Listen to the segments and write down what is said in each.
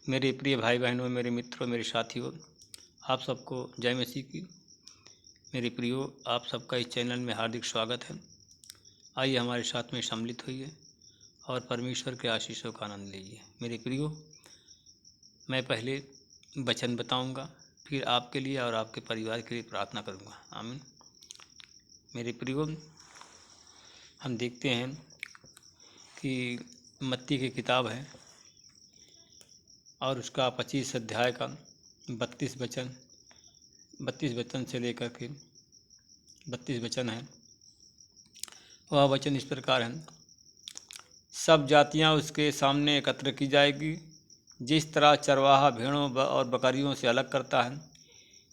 मेरे प्रिय भाई बहनों, मेरे मित्रों, मेरे साथियों, आप सबको जय मसीह की। मेरे प्रियो, आप सबका इस चैनल में हार्दिक स्वागत है। आइए हमारे साथ में सम्मिलित होइए और परमेश्वर के आशीषों का आनंद लीजिए। मेरे प्रियो, मैं पहले वचन बताऊंगा, फिर आपके लिए और आपके परिवार के लिए प्रार्थना करूंगा। आमीन। मेरे प्रियो, हम देखते हैं कि मत्ती की किताब है और उसका 25 अध्याय का 32 वचन से लेकर के 32 वचन है। वह वचन इस प्रकार है। सब जातियां उसके सामने एकत्र की जाएगी। जिस तरह चरवाहा भेड़ों और बकरियों से अलग करता है,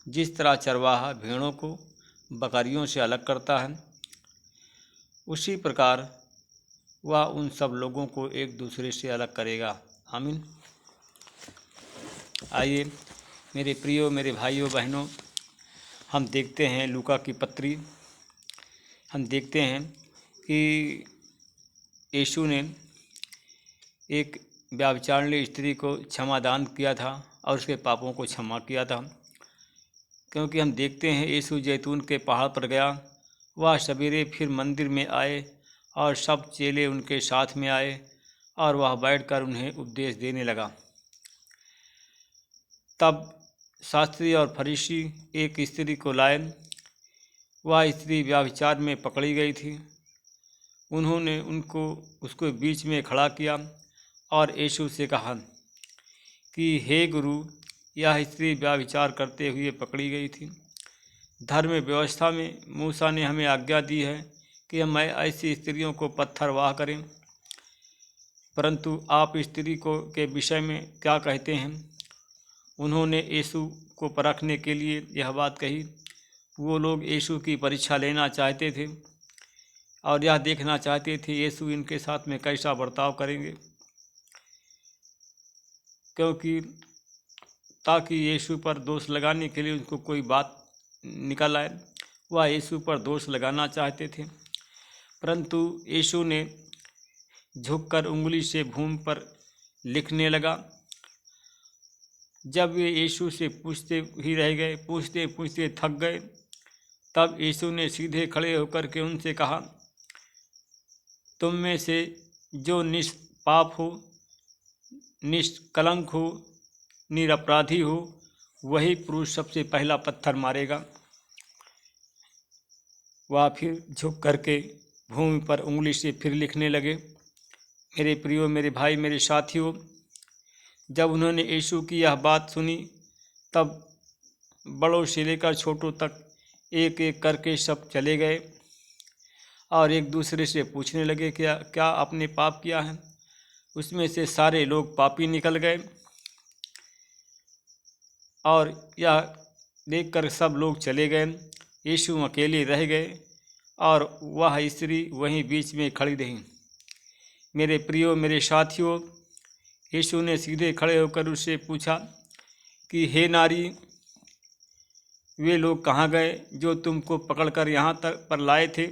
जिस तरह चरवाहा भेड़ों को बकरियों से अलग करता है, उसी प्रकार वह उन सब लोगों को एक दूसरे से अलग करेगा। आमीन। आइए मेरे प्रियो, मेरे भाइयों बहनों, हम देखते हैं लूका की पत्री। हम देखते हैं कि यीशु ने एक व्यभिचारिणी स्त्री को क्षमादान किया था और उसके पापों को क्षमा किया था। क्योंकि हम देखते हैं यीशु जैतून के पहाड़ पर गया, वह सवेरे फिर मंदिर में आए और सब चेले उनके साथ में आए और वह बैठकर उन्हें उपदेश देने लगा। तब शास्त्री और फरीसी एक स्त्री को लाए। वह स्त्री व्यभिचार में पकड़ी गई थी। उन्होंने उसको बीच में खड़ा किया और यीशु से कहा कि हे गुरु, यह स्त्री व्यभिचार करते हुए पकड़ी गई थी। धर्म व्यवस्था में मूसा ने हमें आज्ञा दी है कि हम ऐसी स्त्रियों को पत्थर वाह करें, परंतु आप स्त्री के विषय में क्या कहते हैं? उन्होंने यीशु को परखने के लिए यह बात कही। वो लोग यीशु की परीक्षा लेना चाहते थे और यह देखना चाहते थे यीशु इनके साथ में कैसा बर्ताव करेंगे, क्योंकि ताकि यीशु पर दोष लगाने के लिए उनको कोई बात निकल आए। वह यीशु पर दोष लगाना चाहते थे, परंतु यीशु ने झुककर उंगली से भूमि पर लिखने लगा। जब वे यीशु से पूछते ही रह गए, पूछते पूछते थक गए, तब यीशु ने सीधे खड़े होकर के उनसे कहा, तुम में से जो निष्पाप हो, निष्कलंक हो, निरपराधी हो, वही पुरुष सबसे पहला पत्थर मारेगा। वह फिर झुक करके भूमि पर उंगली से फिर लिखने लगे। मेरे प्रियो, मेरे भाई, मेरे साथियों, जब उन्होंने यीशु की यह बात सुनी, तब बड़ों से लेकर छोटों तक एक एक करके सब चले गए और एक दूसरे से पूछने लगे क्या आपने पाप किया है? उसमें से सारे लोग पापी निकल गए और यह देखकर सब लोग चले गए। यीशु अकेले रह गए और वह स्त्री वहीं बीच में खड़ी रही। मेरे प्रियो, मेरे साथियों, यीशु ने सीधे खड़े होकर उससे पूछा कि हे नारी, वे लोग कहाँ गए जो तुमको पकड़कर यहाँ तक पर लाए थे?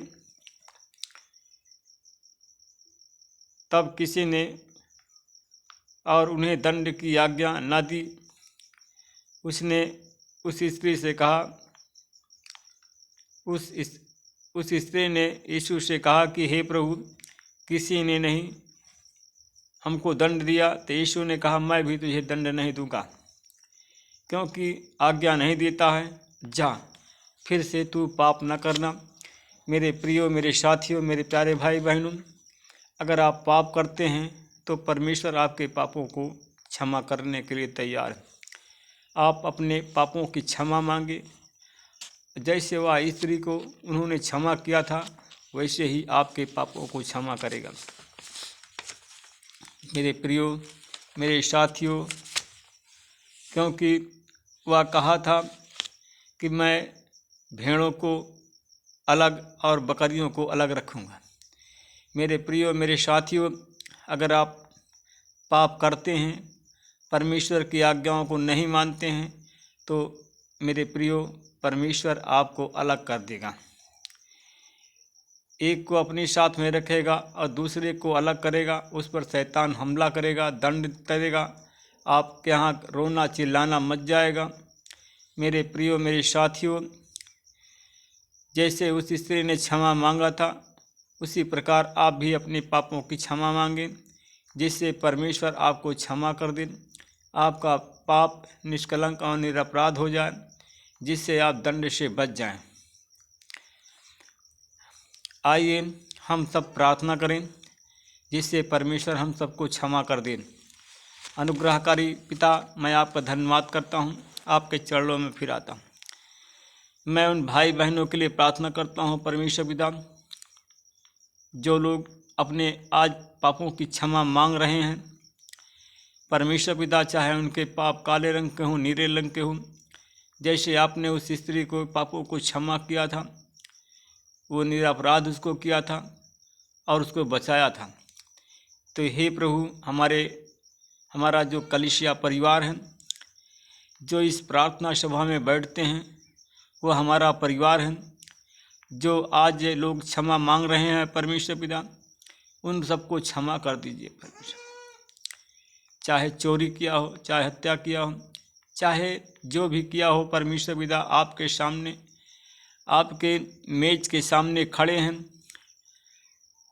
तब किसी ने और उन्हें दंड की आज्ञा न दी। उसने उस स्त्री से कहा, उस स्त्री ने यीशु से कहा कि हे प्रभु, किसी ने नहीं हमको दंड दिया। तो यीशु ने कहा, मैं भी तुझे दंड नहीं दूंगा, क्योंकि आज्ञा नहीं देता है, जा फिर से तू पाप न करना। मेरे प्रियो, मेरे साथियों, मेरे प्यारे भाई बहनों, अगर आप पाप करते हैं तो परमेश्वर आपके पापों को क्षमा करने के लिए तैयार है। आप अपने पापों की क्षमा मांगे। जैसे वह स्त्री को उन्होंने क्षमा किया था, वैसे ही आपके पापों को क्षमा करेगा। मेरे प्रियो, मेरे साथियों, क्योंकि वह कहा था कि मैं भेड़ों को अलग और बकरियों को अलग रखूँगा। मेरे प्रियो, मेरे साथियों, अगर आप पाप करते हैं, परमेश्वर की आज्ञाओं को नहीं मानते हैं, तो मेरे प्रियो, परमेश्वर आपको अलग कर देगा। एक को अपने साथ में रखेगा और दूसरे को अलग करेगा। उस पर शैतान हमला करेगा, दंड करेगा आपके यहाँ रोना चिल्लाना मच जाएगा। मेरे प्रियो, मेरे साथियों, जैसे उस स्त्री ने क्षमा मांगा था उसी प्रकार आप भी अपने पापों की क्षमा मांगें, जिससे परमेश्वर आपको क्षमा कर दे, आपका पाप निष्कलंक और निरपराध हो जाए, जिससे आप दंड से बच जाएं। आइए हम सब प्रार्थना करें जिससे परमेश्वर हम सबको क्षमा कर दें। अनुग्रहकारी पिता, मैं आपका धन्यवाद करता हूँ, आपके चरणों में फिर आता हूँ। मैं उन भाई बहनों के लिए प्रार्थना करता हूँ परमेश्वर पिता, जो लोग अपने आज पापों की क्षमा मांग रहे हैं। परमेश्वर पिता, चाहे उनके पाप काले रंग के हों, नीले रंग के हों, जैसे आपने उस स्त्री को पापों को क्षमा किया था, वो निरपराध उसको किया था और उसको बचाया था। तो हे प्रभु, हमारा जो कलीसिया परिवार है, जो इस प्रार्थना सभा में बैठते हैं, वो हमारा परिवार है। जो आज ये लोग क्षमा मांग रहे हैं परमेश्वर पिता, उन सबको क्षमा कर दीजिए परमेश्वर। चाहे चोरी किया हो, चाहे हत्या किया हो, चाहे जो भी किया हो परमेश्वर पिता, आपके सामने, आपके मेज के सामने खड़े हैं,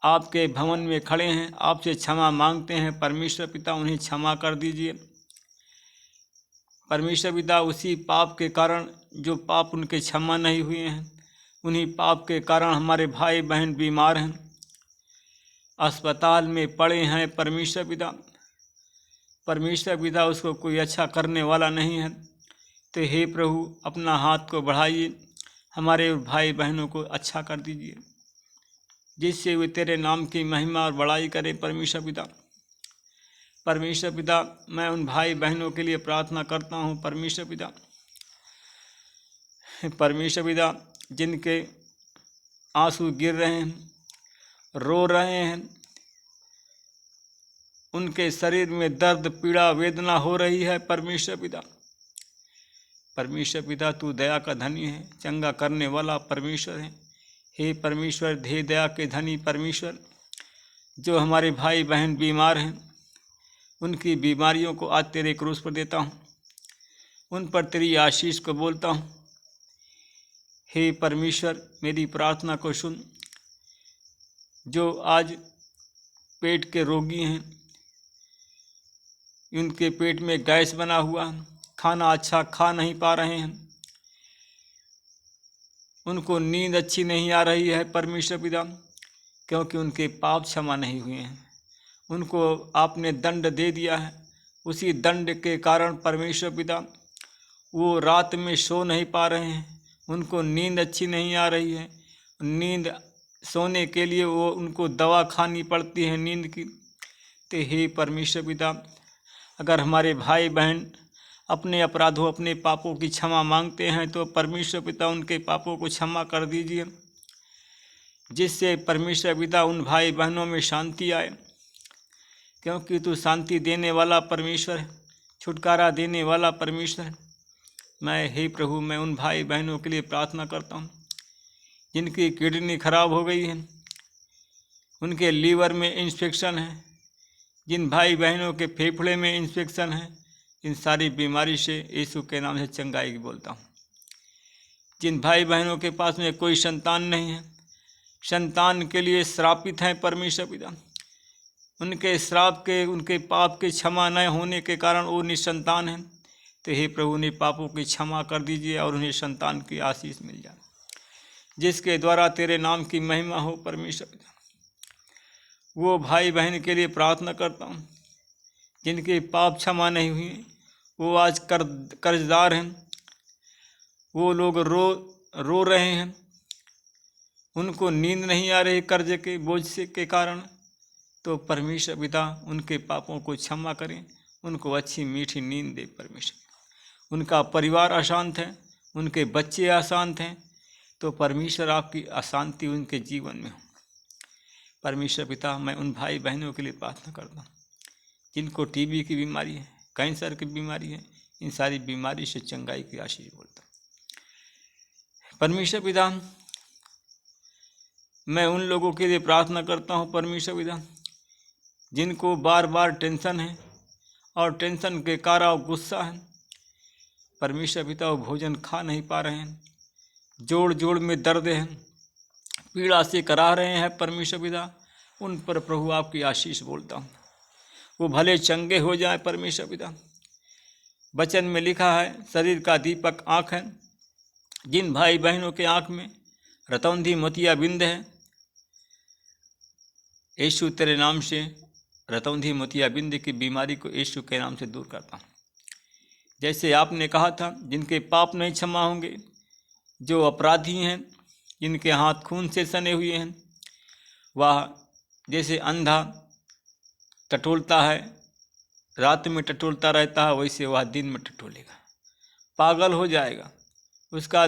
आपके भवन में खड़े हैं, आपसे क्षमा मांगते हैं परमेश्वर पिता, उन्हें क्षमा कर दीजिए परमेश्वर पिता। उसी पाप के कारण, जो पाप उनके क्षमा नहीं हुए हैं, उन्हीं पाप के कारण हमारे भाई बहन बीमार हैं, अस्पताल में पड़े हैं परमेश्वर पिता। परमेश्वर पिता, उसको कोई अच्छा करने वाला नहीं है। तो हे प्रभु, अपना हाथ को बढ़ाइए, हमारे भाई बहनों को अच्छा कर दीजिए, जिससे वे तेरे नाम की महिमा और बड़ाई करें परमेश्वर पिता। परमेश्वर पिता, मैं उन भाई बहनों के लिए प्रार्थना करता हूँ परमेश्वर पिता। परमेश्वर पिता, जिनके आंसू गिर रहे हैं, रो रहे हैं, उनके शरीर में दर्द, पीड़ा, वेदना हो रही है परमेश्वर पिता। परमेश्वर पिता, तू दया का धनी है, चंगा करने वाला परमेश्वर है। हे परमेश्वर, धे दया के धनी परमेश्वर, जो हमारे भाई बहन बीमार हैं, उनकी बीमारियों को आज तेरे क्रूस पर देता हूँ, उन पर तेरी आशीष को बोलता हूँ। हे परमेश्वर, मेरी प्रार्थना को सुन। जो आज पेट के रोगी हैं, उनके पेट में गैस बना हुआ, खाना अच्छा खा नहीं पा रहे हैं, उनको नींद अच्छी नहीं आ रही है परमेश्वर पिता, क्योंकि उनके पाप क्षमा नहीं हुए हैं। उनको आपने दंड दे दिया है, उसी दंड के कारण परमेश्वर पिता वो रात में सो नहीं पा रहे हैं, उनको नींद अच्छी नहीं आ रही है। नींद सोने के लिए वो उनको दवा खानी पड़ती है नींद की। तो हे परमेश्वर पिता, अगर हमारे भाई बहन अपने अपराधों, अपने पापों की क्षमा मांगते हैं, तो परमेश्वर पिता उनके पापों को क्षमा कर दीजिए, जिससे परमेश्वर पिता उन भाई बहनों में शांति आए, क्योंकि तू शांति देने वाला परमेश्वर है, छुटकारा देने वाला परमेश्वर है। हे प्रभु, मैं उन भाई बहनों के लिए प्रार्थना करता हूँ जिनकी किडनी खराब हो गई है, उनके लीवर में इन्फेक्शन है, जिन भाई बहनों के फेफड़े में इन्फेक्शन है, इन सारी बीमारी से यीशु के नाम से चंगाई की बोलता हूँ। जिन भाई बहनों के पास में कोई संतान नहीं है, संतान के लिए श्रापित हैं परमेश्वर पिता, उनके श्राप के, उनके पाप के क्षमा न होने के कारण वो निसंतान हैं। तो हे प्रभु, उन्हें पापों की क्षमा कर दीजिए और उन्हें संतान की आशीष मिल जाए, जिसके द्वारा तेरे नाम की महिमा हो परमेश्वर पिता। वो भाई बहन के लिए प्रार्थना करता हूँ जिनके पाप क्षमा नहीं हुए, वो आज कर्जदार हैं, वो लोग रो रहे हैं, उनको नींद नहीं आ रही कर्ज के बोझ से के कारण। तो परमेश्वर पिता उनके पापों को क्षमा करें, उनको अच्छी मीठी नींद दे परमेश्वर। उनका परिवार अशांत है, उनके बच्चे अशांत हैं, तो परमेश्वर आपकी अशांति उनके जीवन में हो। परमेश्वर पिता, मैं उन भाई बहनों के लिए प्रार्थना करता हूँ जिनको टीबी की बीमारी है, कैंसर की बीमारी है, इन सारी बीमारी से चंगाई की आशीष बोलता हूँ परमेश्वर पिता। मैं उन लोगों के लिए प्रार्थना करता हूँ परमेश्वर पिता जिनको बार बार टेंशन है और टेंशन के कारण वो गुस्सा है। परमेश्वर पिता वो भोजन खा नहीं पा रहे हैं, जोड़ जोड़ में दर्द है, पीड़ा से करा रहे हैं। परमेश्वर पिता उन पर प्रभु आपकी आशीष बोलता हूँ, वो भले चंगे हो जाए। परमेश्वर पिता वचन में लिखा है, शरीर का दीपक आँख है। जिन भाई बहनों के आँख में रतौंधी मोतियाबिंद है, यीशु तेरे नाम से रतौंधी मोतियाबिंद की बीमारी को यीशु के नाम से दूर करता हूँ। जैसे आपने कहा था, जिनके पाप नहीं क्षमा होंगे, जो अपराधी हैं, जिनके हाथ खून से सने हुए हैं, वह जैसे अंधा टटोलता है, रात में टटोलता रहता है, वैसे वह दिन में टटोलेगा, पागल हो जाएगा, उसका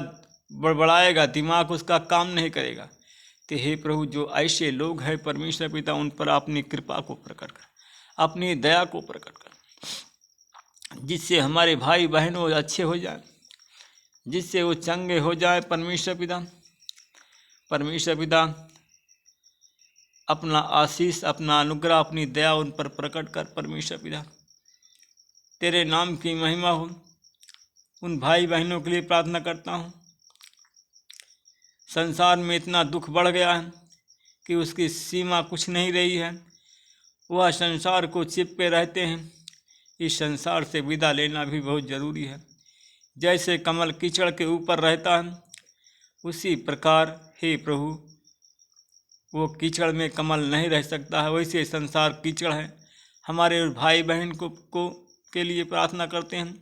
बड़बड़ाएगा, दिमाग उसका काम नहीं करेगा। तो हे प्रभु, जो ऐसे लोग हैं परमेश्वर पिता, उन पर अपनी कृपा को प्रकट कर, अपनी दया को प्रकट कर, जिससे हमारे भाई बहनों अच्छे हो जाए, जिससे वो चंगे हो जाए। परमेश्वर पिता अपना आशीष, अपना अनुग्रह, अपनी दया उन पर प्रकट कर। परमेश्वर पिता तेरे नाम की महिमा हो। उन भाई बहनों के लिए प्रार्थना करता हूँ। संसार में इतना दुख बढ़ गया है कि उसकी सीमा कुछ नहीं रही है। वह संसार को चिपके रहते हैं। इस संसार से विदा लेना भी बहुत ज़रूरी है। जैसे कमल कीचड़ के ऊपर रहता है, उसी प्रकार हे प्रभु, वो कीचड़ में कमल नहीं रह सकता है, वैसे संसार कीचड़ है। हमारे भाई बहन को के लिए प्रार्थना करते हैं,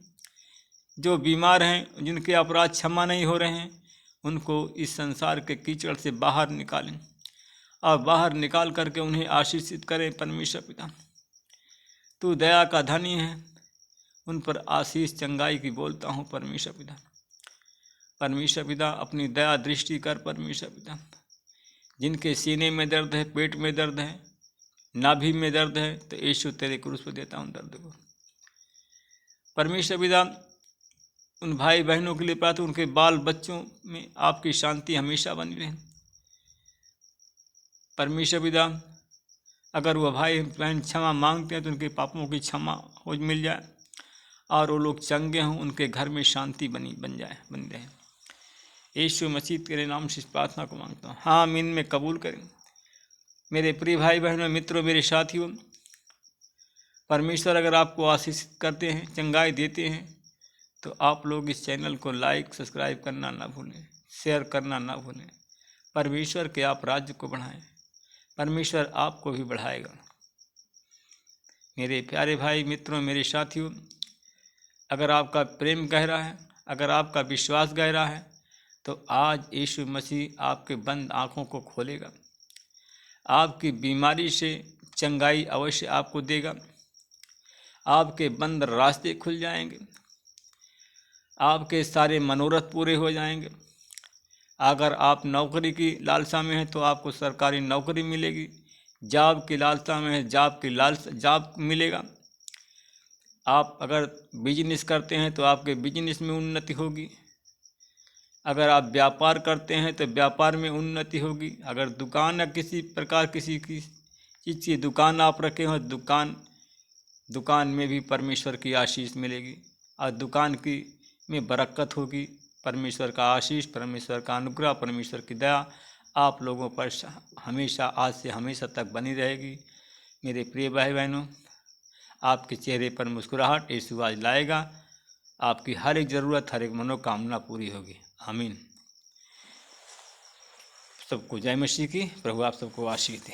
जो बीमार हैं, जिनके अपराध क्षमा नहीं हो रहे हैं, उनको इस संसार के कीचड़ से बाहर निकालें और बाहर निकाल करके उन्हें आशीषित करें। परमेश्वर पिता तू दया का धनी है, उन पर आशीष चंगाई की बोलता हूँ। परमेश्वर पिता अपनी दया दृष्टि कर। परमेश्वर पिता जिनके सीने में दर्द है, पेट में दर्द है, नाभि में दर्द है, तो यीशु तेरे क्रूस पर देता हूँ दर्द को। परमेश्वर पिता उन भाई बहनों के लिए प्रार्थना, उनके बाल बच्चों में आपकी शांति हमेशा बनी रहे। परमेश्वर पिता अगर वह भाई बहन क्षमा मांगते हैं तो उनके पापों की क्षमा हो मिल जाए और वो लोग चंगे हों, उनके घर में शांति बन रहे। यीशु मसीह तेरे नाम से इस प्रार्थना को मांगता हूँ। हाँ, आमीन में कबूल करें। मेरे प्रिय भाई बहनों, मित्रों, मेरे साथियों, परमेश्वर अगर आपको आशीषित करते हैं, चंगाई देते हैं, तो आप लोग इस चैनल को लाइक सब्सक्राइब करना ना भूलें, शेयर करना ना भूलें। परमेश्वर के आप राज्य को बढ़ाएं, परमेश्वर आपको भी बढ़ाएगा। मेरे प्यारे भाई मित्रों, मेरे साथियों, अगर आपका प्रेम गहरा है, अगर आपका विश्वास गहरा है, तो आज यीशु मसीह आपके बंद आँखों को खोलेगा, आपकी बीमारी से चंगाई अवश्य आपको देगा, आपके बंद रास्ते खुल जाएंगे, आपके सारे मनोरथ पूरे हो जाएंगे। अगर आप नौकरी की लालसा में हैं तो आपको सरकारी नौकरी मिलेगी, जॉब की लालसा में है, जॉब मिलेगा। आप अगर बिजनेस करते हैं तो आपके बिजनेस में उन्नति होगी। अगर आप व्यापार करते हैं तो व्यापार में उन्नति होगी। अगर दुकान या किसी प्रकार किसी की चीज़ की दुकान आप रखे हो, दुकान में भी परमेश्वर की आशीष मिलेगी और दुकान की में बरकत होगी। परमेश्वर का आशीष, परमेश्वर का अनुग्रह, परमेश्वर की दया आप लोगों पर हमेशा, आज से हमेशा तक बनी रहेगी। मेरे प्रिय भाई बहनों, आपके चेहरे पर मुस्कुराहट यीशु आज लाएगा। आपकी हर एक ज़रूरत, हर एक मनोकामना पूरी होगी। आमीन। सबको जय मसीह की। प्रभु आप सबको आशीष दे।